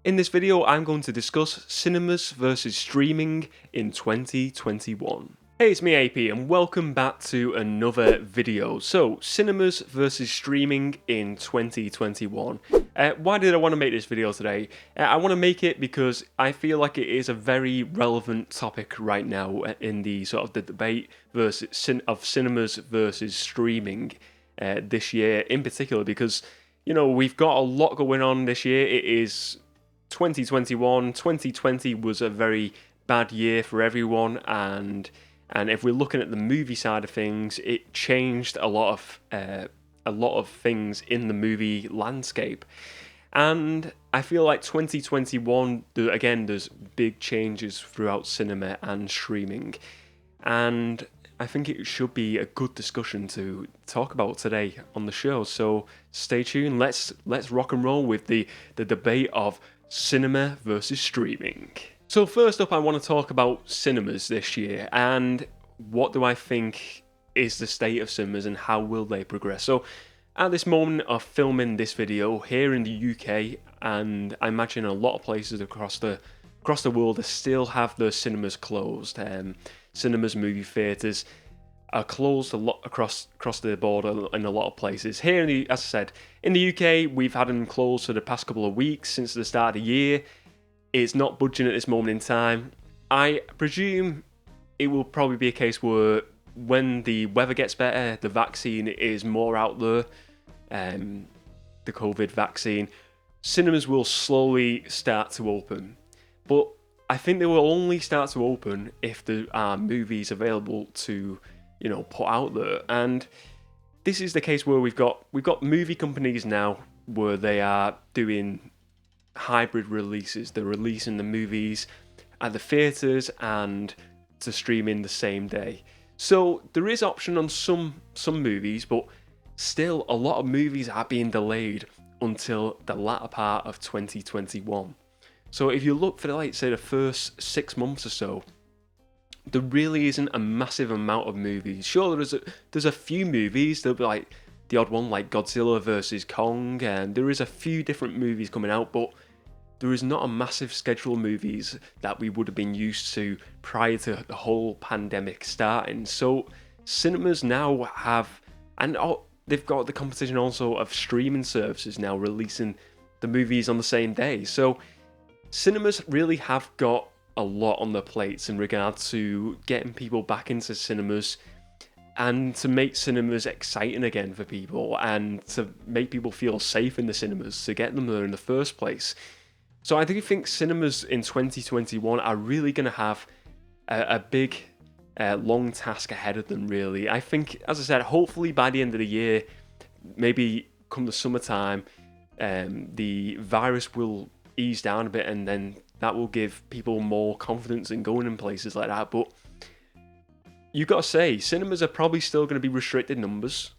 In this video, I'm going to discuss cinemas versus streaming in 2021. Hey, it's me AP and welcome back to another video. So, cinemas versus streaming in 2021. Why did I want to make this video today? I want to make it because I feel like it is a very relevant topic right now in the sort of the debate of cinemas versus streaming this year in particular, because we've got a lot going on this year. It is 2021. 2020 was a very bad year for everyone, and if we're looking at the movie side of things, it changed a lot of things in the movie landscape. And I feel like 2021, again, there's big changes throughout cinema and streaming, and I think it should be a good discussion to talk about today on the show. So stay tuned. Let's rock and roll with the debate of cinema versus streaming. So first up, I want to talk about cinemas this year and what do I think is the state of cinemas and how will they progress. So at this moment of filming this video here in the UK, and I imagine a lot of places across the world, they still have their cinemas closed. Cinemas, movie theatres are closed a lot across the board in a lot of places. Here, as I said, in the UK, we've had them closed for the past couple of weeks since the start of the year. It's not budging at this moment in time. I presume it will probably be a case where when the weather gets better, the vaccine is more out there, the COVID vaccine, cinemas will slowly start to open. But I think they will only start to open if there are movies available to, put out there. And this is the case where we've got movie companies now where they are doing hybrid releases. They're releasing the movies at the theatres and to stream in the same day. So there is option on some movies, but still a lot of movies are being delayed until the latter part of 2021. So if you look for the first 6 months or so, there really isn't a massive amount of movies. Sure, there's a few movies. There'll be like the odd one like Godzilla vs Kong, and there is a few different movies coming out, but there is not a massive schedule of movies that we would have been used to prior to the whole pandemic starting. So cinemas now have, and they've got the competition also of streaming services now releasing the movies on the same day. So cinemas really have got a lot on their plates in regard to getting people back into cinemas and to make cinemas exciting again for people and to make people feel safe in the cinemas, to get them there in the first place. So I do think cinemas in 2021 are really going to have a big, long task ahead of them, really. I think, as I said, hopefully by the end of the year, maybe come the summertime, the virus will ease down a bit, and then that will give people more confidence in going in places like that. But you've got to say, cinemas are probably still going to be restricted numbers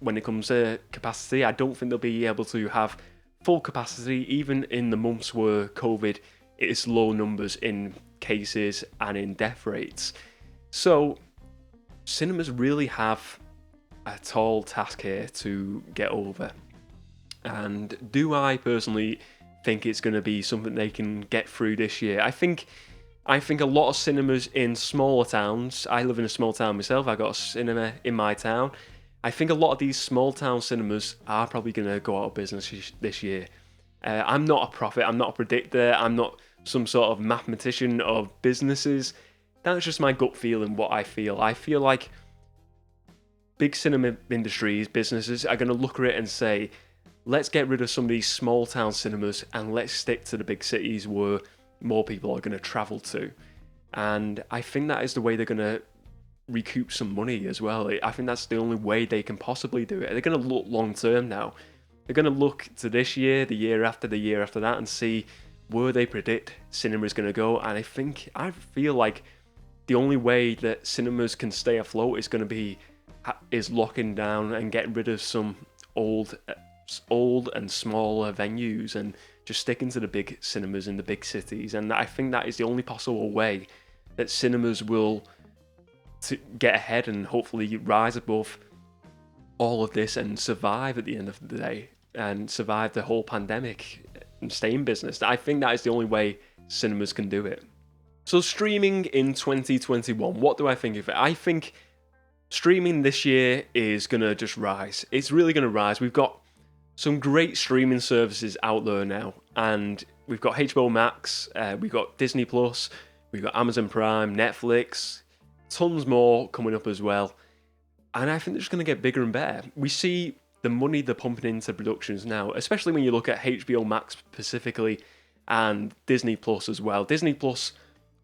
when it comes to capacity. I don't think they'll be able to have full capacity, even in the months where COVID is low numbers in cases and in death rates. So cinemas really have a tall task here to get over. And do I personally think it's going to be something they can get through this year? I think a lot of cinemas in smaller towns, I live in a small town myself, I got a cinema in my town. I think a lot of these small town cinemas are probably going to go out of business this year. I'm not a prophet, I'm not a predictor, I'm not some sort of mathematician of businesses. That's just my gut feeling, what I feel. I feel like big cinema industries, businesses are going to look at it and say, let's get rid of some of these small town cinemas and let's stick to the big cities where more people are going to travel to. And I think that is the way they're going to recoup some money as well. I think that's the only way they can possibly do it. They're going to look long term now. They're going to look to this year, the year after that, and see where they predict cinema is going to go. And I feel like the only way that cinemas can stay afloat is locking down and getting rid of some old and smaller venues and just sticking to the big cinemas in the big cities. And I think that is the only possible way that cinemas will to get ahead and hopefully rise above all of this and survive at the end of the day and survive the whole pandemic. and stay in business. I think that is the only way cinemas can do it. So streaming in 2021, what do I think of it? I think streaming this year is going to just rise. It's really going to rise. We've got some great streaming services out there now, and we've got HBO Max, we've got Disney Plus, we've got Amazon Prime, Netflix, tons more coming up as well. And I think they're just going to get bigger and better. We see the money they're pumping into productions now, especially when you look at HBO Max specifically and Disney Plus as well. Disney Plus,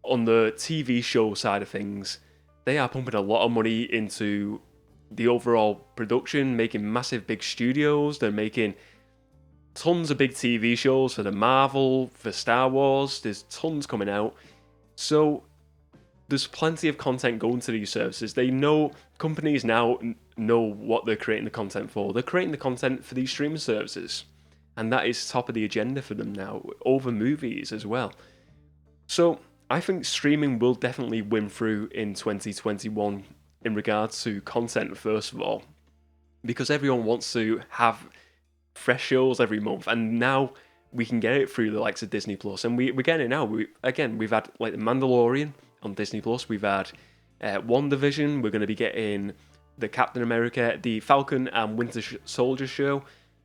on the TV show side of things, they are pumping a lot of money into the overall production, making massive big studios. They're making tons of big TV shows for the Marvel, for Star Wars. There's tons coming out. So there's plenty of content going to these services. They know, companies now know what they're creating the content for. They're creating the content for these streaming services. And that is top of the agenda for them now, over movies as well. So I think streaming will definitely win through in 2021 in regards to content, first of all, because everyone wants to have fresh shows every month, and now we can get it through the likes of Disney Plus, and we're getting it now. We've had like The Mandalorian on Disney Plus, we've had WandaVision, we're going to be getting the Captain America, the Falcon and Winter Soldier show,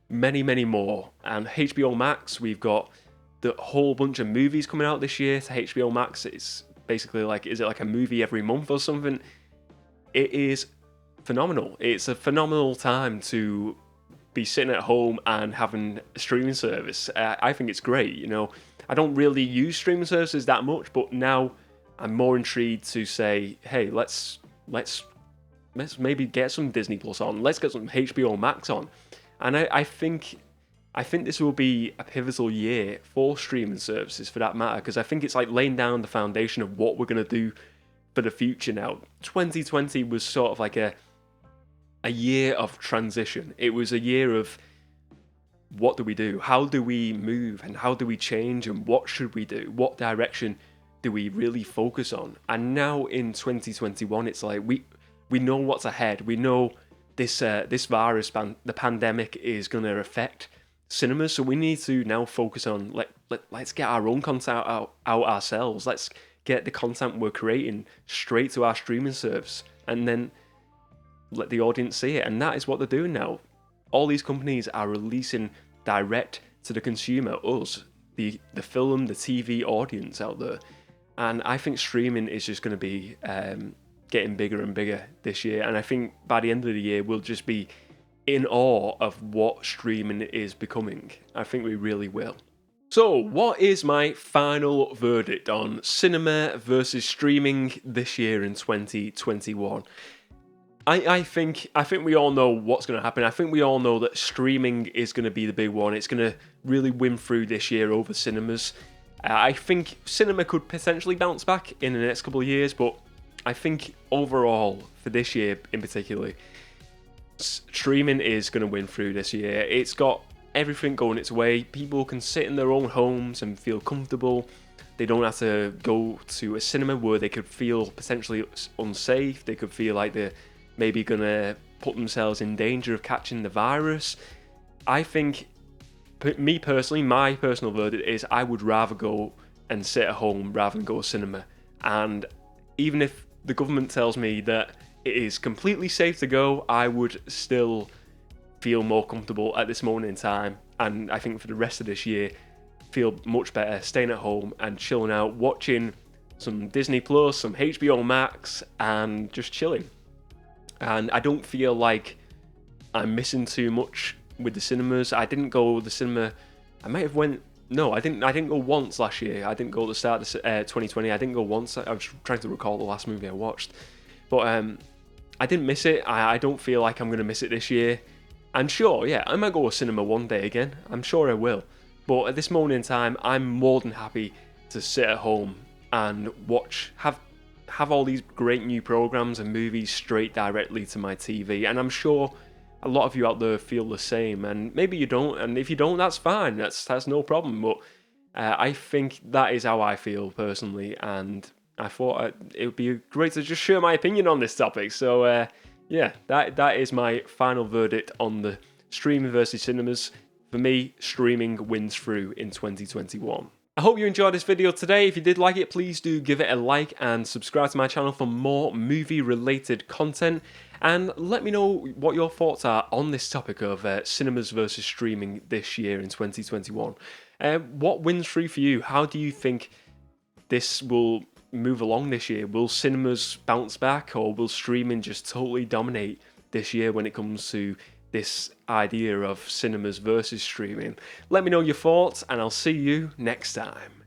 many more, and HBO Max, we've got the whole bunch of movies coming out this year to HBO Max. It's basically like, is it like a movie every month or something? It is phenomenal. It's a phenomenal time to be sitting at home and having a streaming service. I think it's great. You know, I don't really use streaming services that much, but now I'm more intrigued to say, hey, let's maybe get some Disney Plus on. Let's get some HBO Max on. And I think this will be a pivotal year for streaming services, for that matter, because I think it's like laying down the foundation of what we're going to do for the future now. 2020 was sort of like a year of transition. It was a year of, what do we do? How do we move? And how do we change? And what should we do? What direction do we really focus on? And now in 2021, it's like we know what's ahead. We know this virus, the pandemic, is going to affect cinemas. So we need to now focus on, let's get our own content out ourselves. Let's get the content we're creating straight to our streaming service, and then let the audience see it. And that is what they're doing now. All these companies are releasing direct to the consumer, us, the film, the TV audience out there. And I think streaming is just going to be getting bigger and bigger this year. And I think by the end of the year, we'll just be in awe of what streaming is becoming. I think we really will. So, what is my final verdict on cinema versus streaming this year in 2021? I think we all know what's going to happen. I think we all know that streaming is going to be the big one. It's going to really win through this year over cinemas. I think cinema could potentially bounce back in the next couple of years, but I think overall, for this year in particular, streaming is going to win through this year. It's got everything going its way. People can sit in their own homes and feel comfortable. They don't have to go to a cinema where they could feel potentially unsafe. They could feel like they're maybe going to put themselves in danger of catching the virus. I think, me personally, my personal verdict is I would rather go and sit at home rather than go to cinema. And even if the government tells me that it is completely safe to go, I would still feel more comfortable at this moment in time. And I think for the rest of this year, feel much better staying at home and chilling out, watching some Disney Plus, some HBO Max, and just chilling. And I don't feel like I'm missing too much with the cinemas. I didn't go to the cinema. I didn't go once last year. I didn't go at the start of 2020. I didn't go once. I was trying to recall the last movie I watched. But I didn't miss it. I don't feel like I'm going to miss it this year. And sure, yeah, I might go to cinema one day again. I'm sure I will. But at this moment in time, I'm more than happy to sit at home and watch, have all these great new programs and movies straight directly to my TV. And I'm sure a lot of you out there feel the same. And maybe you don't. And if you don't, that's fine. That's no problem. But I think that is how I feel personally. And I thought it would be great to just share my opinion on this topic. So, yeah, that is my final verdict on the streaming versus cinemas. For me, streaming wins through in 2021. I hope you enjoyed this video today. If you did like it, please do give it a like and subscribe to my channel for more movie related content. And let me know what your thoughts are on this topic of cinemas versus streaming this year in 2021. What wins through for you? How do you think this will move along this year? Will cinemas bounce back, or will streaming just totally dominate this year when it comes to this idea of cinemas versus streaming? Let me know your thoughts, and I'll see you next time.